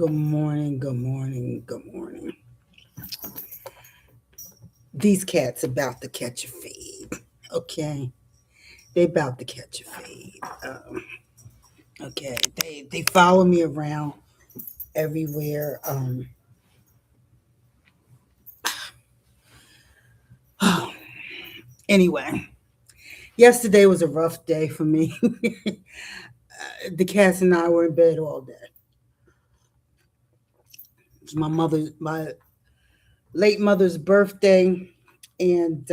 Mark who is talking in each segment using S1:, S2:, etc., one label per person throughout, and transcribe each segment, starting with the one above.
S1: Good morning, good morning, good morning. These cats about to catch a fade. Okay. They about to catch a fade. Okay. They follow me around everywhere. Anyway, yesterday was a rough day for me. The cats and I were in bed all day. It's my late mother's birthday, and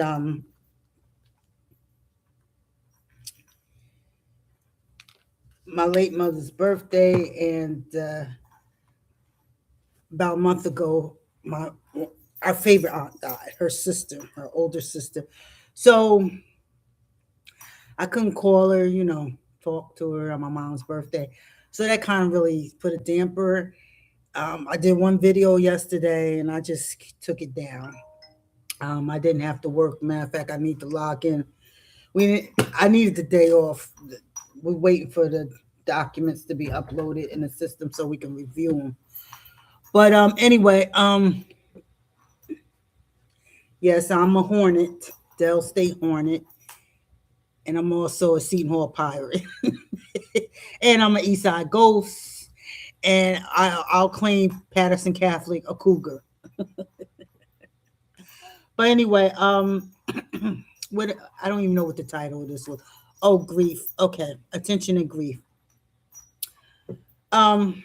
S1: my late mother's birthday, and about a month ago, my our favorite aunt died. Her sister, her older sister. So I couldn't call her, talk to her on my mom's birthday. So that kind of really put a damper. I did one video yesterday, and I just took it down. I didn't have to work. Matter of fact, I need to log in. I needed the day off. We're waiting for the documents to be uploaded in the system so we can review them. But anyway, yes, I'm a Hornet, Dell State Hornet, and I'm also a Seton Hall Pirate, and I'm an Eastside Ghost, and I'll claim Patterson Catholic a Cougar. But anyway, what I don't even know what the title of this was. Oh, grief. Okay, attention and grief. Um,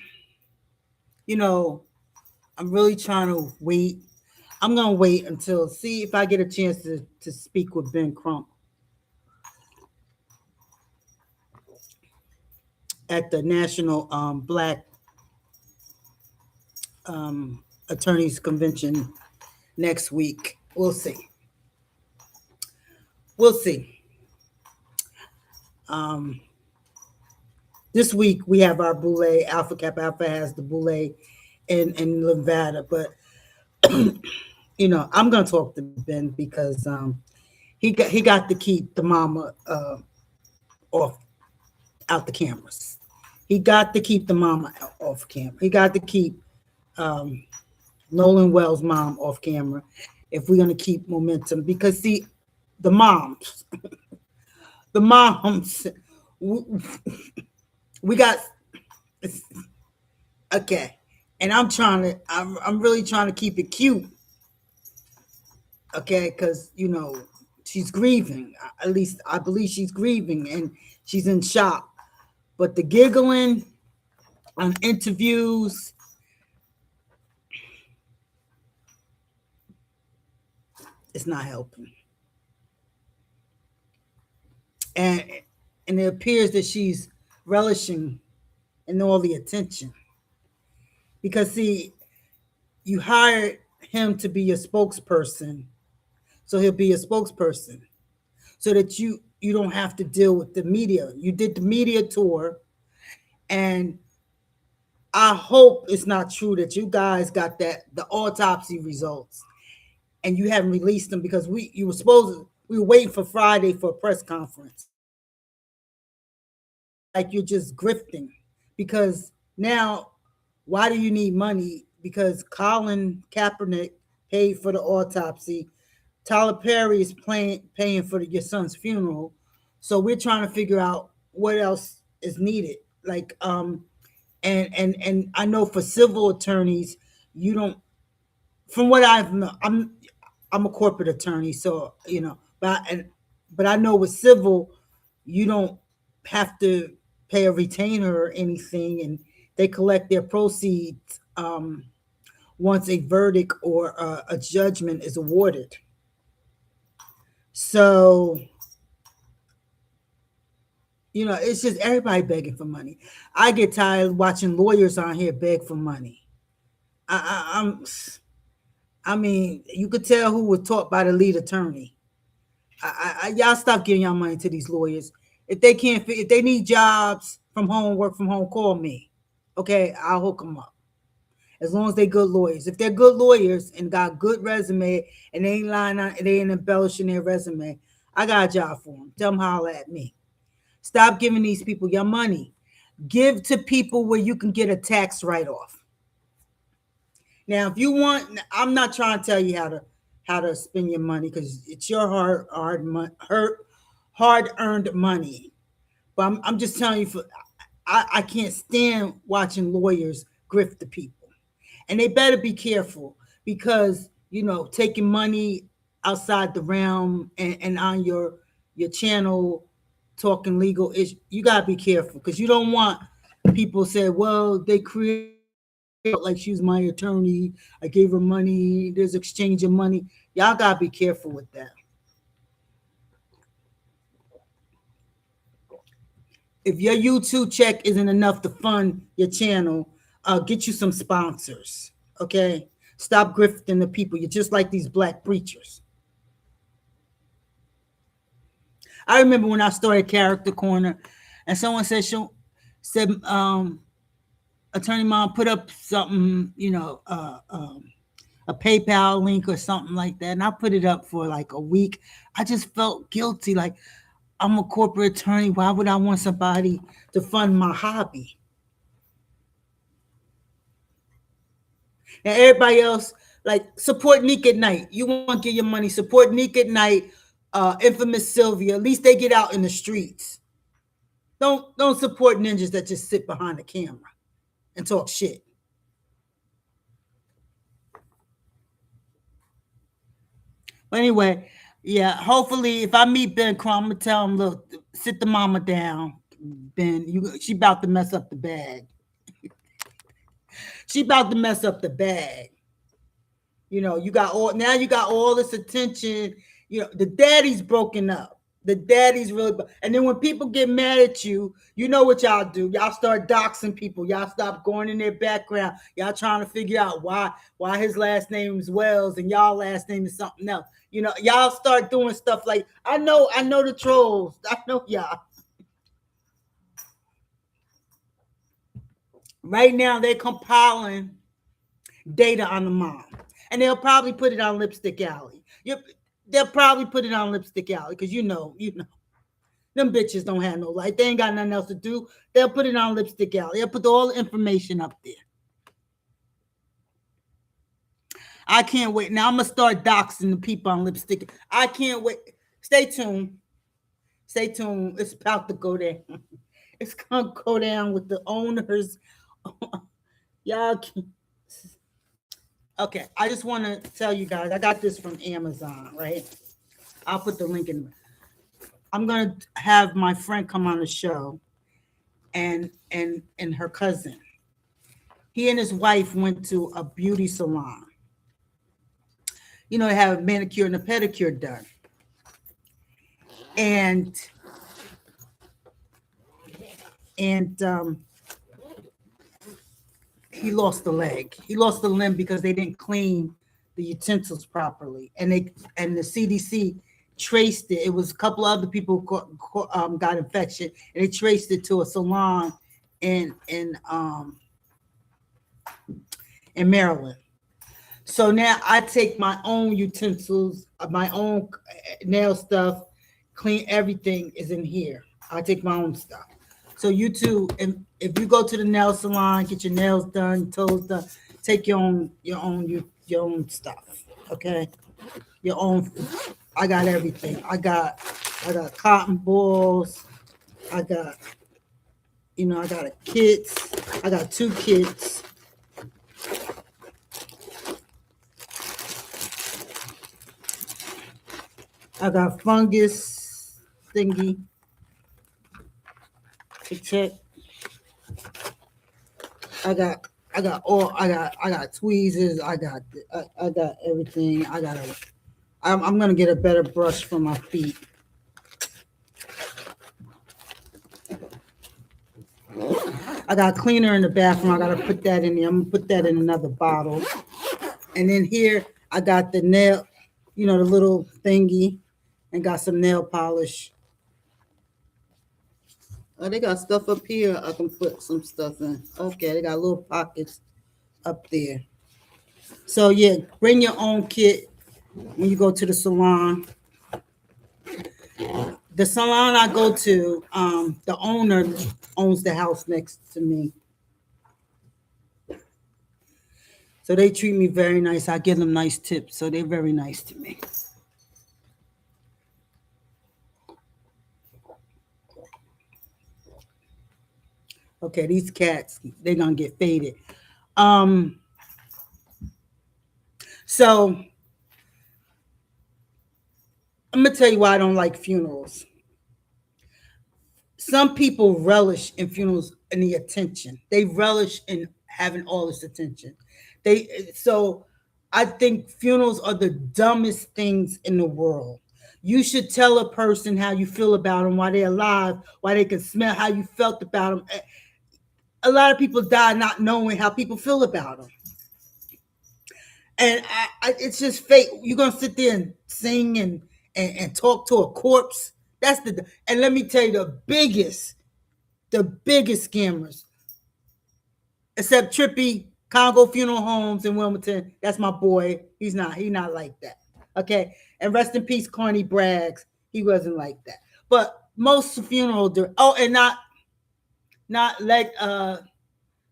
S1: you know, I'm really trying to wait. I'm gonna wait until see if I get a chance to speak with Ben Crump at the National Black Attorneys Convention next week. We'll see. We'll see. Um, this week we have our Boule. Alpha Kappa Alpha has the Boule in Nevada, but I'm gonna talk to Ben because he got to keep the mama off out the cameras. He got to keep the mama off camera. He got to keep um, Nolan Wells' mom off camera if we're gonna keep momentum. Because see, the moms, the moms, we got okay, and I'm really trying to keep it cute, okay, because she's grieving. At least I believe she's grieving, and she's in shock. But the giggling on interviews, it's not helping. And and it appears that she's relishing in all the attention. Because see, you hired him to be your spokesperson, so he'll be a spokesperson. So that you don't have to deal with the media. You did the media tour, and I hope it's not true that you guys got the autopsy results and you haven't released them because we were waiting for Friday for a press conference. Like you're just grifting because now why do you need money? Because Colin Kaepernick paid for the autopsy. Tyler Perry is paying for your son's funeral. So we're trying to figure out what else is needed. Like and I know for civil attorneys, you don't from what I've known, I'm a corporate attorney, so but I know with civil, you don't have to pay a retainer or anything, and they collect their proceeds once a verdict or a judgment is awarded. So it's just everybody begging for money. I get tired watching lawyers on here beg for money. I mean, you could tell who was taught by the lead attorney. Y'all stop giving y'all money to these lawyers. If they need jobs from home, work from home, call me. Okay, I'll hook them up. As long as they good lawyers. If they're good lawyers and got good resume and they ain't lying out, they ain't embellishing their resume, I got a job for them. Tell them holler at me. Stop giving these people your money. Give to people where you can get a tax write-off. Now, if you want, I'm not trying to tell you how to spend your money because it's your hard earned money. But I'm just telling you, I can't stand watching lawyers grift the people, and they better be careful because taking money outside the realm and on your channel talking legal is you gotta be careful because you don't want people say, well, they create like she was my attorney. I gave her money. There's exchange of money. Y'all gotta be careful with that. If your YouTube check isn't enough to fund your channel, get you some sponsors. Okay, stop grifting the people. You're just like these black preachers. I remember when I started Character Corner, and someone said, Attorney Mom, put up something, a PayPal link or something like that. And I put it up for like a week. I just felt guilty. Like, I'm a corporate attorney. Why would I want somebody to fund my hobby? And everybody else, like, support Nick at Night. You want to get your money, support Nick at Night, Infamous Sylvia. At least they get out in the streets. Don't support ninjas that just sit behind the camera and talk shit. But anyway, yeah, hopefully if I meet Ben Crumb, I'm gonna tell him, look, sit the mama down. Ben, she about to mess up the bag. She about to mess up the bag. You got all this attention. The daddy's broken up. The daddy's really, and then when people get mad at you, you know what y'all do? Y'all start doxing people. Y'all stop going in their background. Y'all trying to figure out why his last name is Wells and y'all last name is something else. Y'all start doing stuff like I know the trolls. I know y'all. Right now they're compiling data on the mom, and they'll probably put it on Lipstick Alley. They'll probably put it on Lipstick Alley because them bitches don't have no life. They ain't got nothing else to do. They'll put it on Lipstick Alley. They'll put all the information up there. I can't wait. Now I'm gonna start doxing the people on Lipstick. I can't wait. Stay tuned. Stay tuned. It's about to go down. It's gonna go down with the owners. Y'all can Okay, I just want to tell you guys, I got this from Amazon, right? I'll put the link in. I'm gonna have my friend come on the show, and her cousin. He and his wife went to a beauty salon. They have a manicure and a pedicure done, and he lost the leg. He lost the limb because they didn't clean the utensils properly, and the CDC traced it. It was a couple of other people got infection, and they traced it to a salon in Maryland. So now I take my own utensils, my own nail stuff, clean everything is in here. I take my own stuff. So you too, if you go to the nail salon, get your nails done, toes done, take your own stuff. Okay, your own. I got everything. I got cotton balls. I got I got a kit. I got 2 kits. I got fungus thingy to check. I got tweezers. I got everything. I'm gonna get a better brush for my feet. I got cleaner in the bathroom. I gotta put that in there. I'm gonna put that in another bottle. And then here I got the nail, the little thingy, and got some nail polish. Oh, they got stuff up here. I can put some stuff in. Okay, they got little pockets up there. So yeah, bring your own kit when you go to the salon. The salon I go to, the owner owns the house next to me. So they treat me very nice. I give them nice tips. So they're very nice to me. Okay, these cats, they're gonna get faded. Um, so I'm gonna tell you why I don't like funerals. Some people relish in funerals in the attention. They relish in having all this attention. So I think funerals are the dumbest things in the world. You should tell a person how you feel about them while they're alive, while they can smell how you felt about them. A lot of people die not knowing how people feel about them. And it's just fake. You're gonna sit there and sing and talk to a corpse. That's the and let me tell you the biggest scammers, except Trippy Congo Funeral Homes in Wilmington. That's my boy. He not like that. Okay. And rest in peace, Corny Braggs. He wasn't like that. But most funeral and not like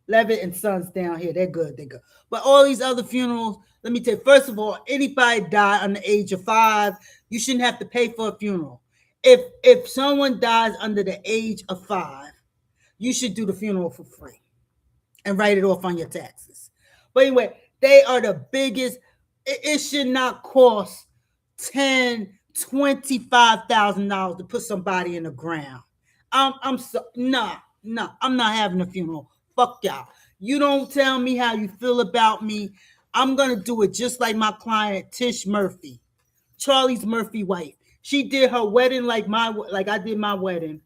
S1: Levitt and Sons down here. They're good. They're good. But all these other funerals, let me tell you, first of all, anybody die under the age of 5, you shouldn't have to pay for a funeral. If someone dies under the age of 5, you should do the funeral for free and write it off on your taxes. But anyway, they are the biggest. It should not cost $10,000, $25,000 to put somebody in the ground. I'm so nah. I'm not having a funeral. Fuck y'all. You don't tell me how you feel about me. I'm gonna do it just like my client Tish Murphy, Charlie's Murphy wife. She did her wedding like I did my wedding,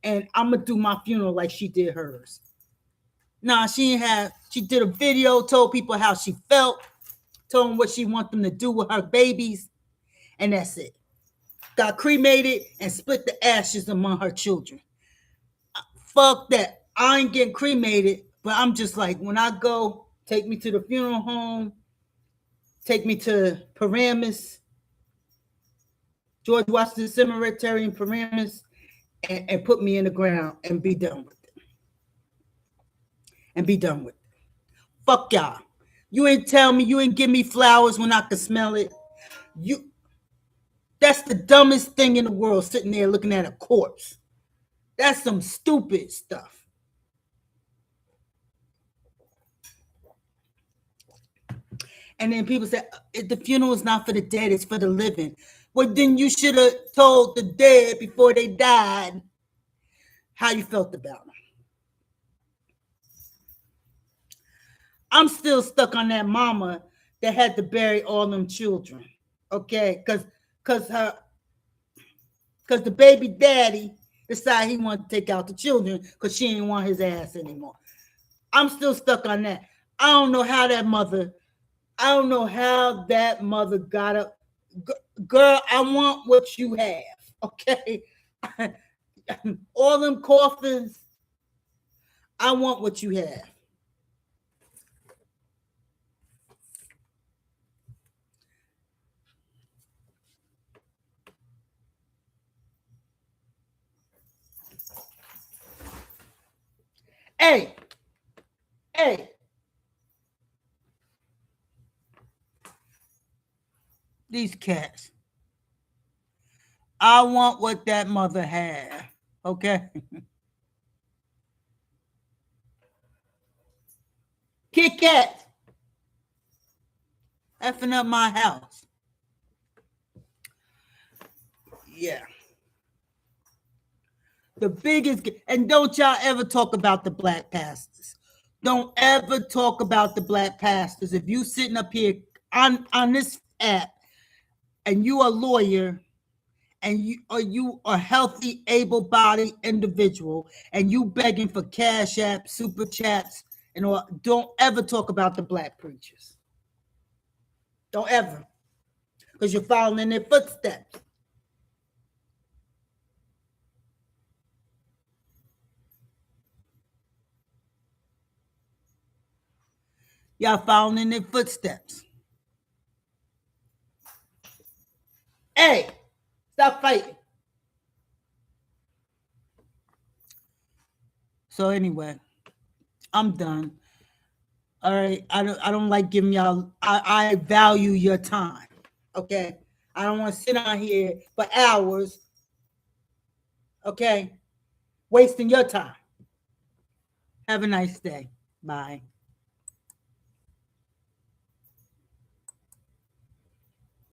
S1: and I'm gonna do my funeral like she did hers. Nah, she did a video, told people how she felt, told them what she want them to do with her babies, and that's it. Got cremated and split the ashes among her children. Fuck that. I ain't getting cremated, but I'm just like, when I go, take me to the funeral home, take me to Paramus, George Washington Cemetery in Paramus, and put me in the ground and be done with it. And be done with it. Fuck y'all. You ain't tell me, you ain't give me flowers when I could smell it. You That's the dumbest thing in the world, sitting there looking at a corpse. That's some stupid stuff. And then people say the funeral is not for the dead, it's for the living. Well, then you should have told the dead before they died how you felt about them. I'm still stuck on that mama that had to bury all them children. Okay, because the baby daddy decided he wanted to take out the children because she didn't want his ass anymore. I'm still stuck on that. I don't know how that mother. I don't know how that mother got up. Girl, I want what you have. Okay, all them coffins. I want what you have. Hey, hey, these cats. I want what that mother had. Okay. Kit Kat effing up my house. Yeah. The biggest, and don't y'all ever talk about the black pastors. Don't ever talk about the black pastors. If you sitting up here on this app and you a lawyer and you a healthy, able-bodied individual and you begging for cash apps, super chats, and all, don't ever talk about the black preachers. Don't ever, because you're following in their footsteps. Y'all following in their footsteps. Hey, stop fighting. So anyway, I'm done. All right. I don't like giving y'all. I value your time. Okay. I don't want to sit on here for hours. Okay. Wasting your time. Have a nice day. Bye.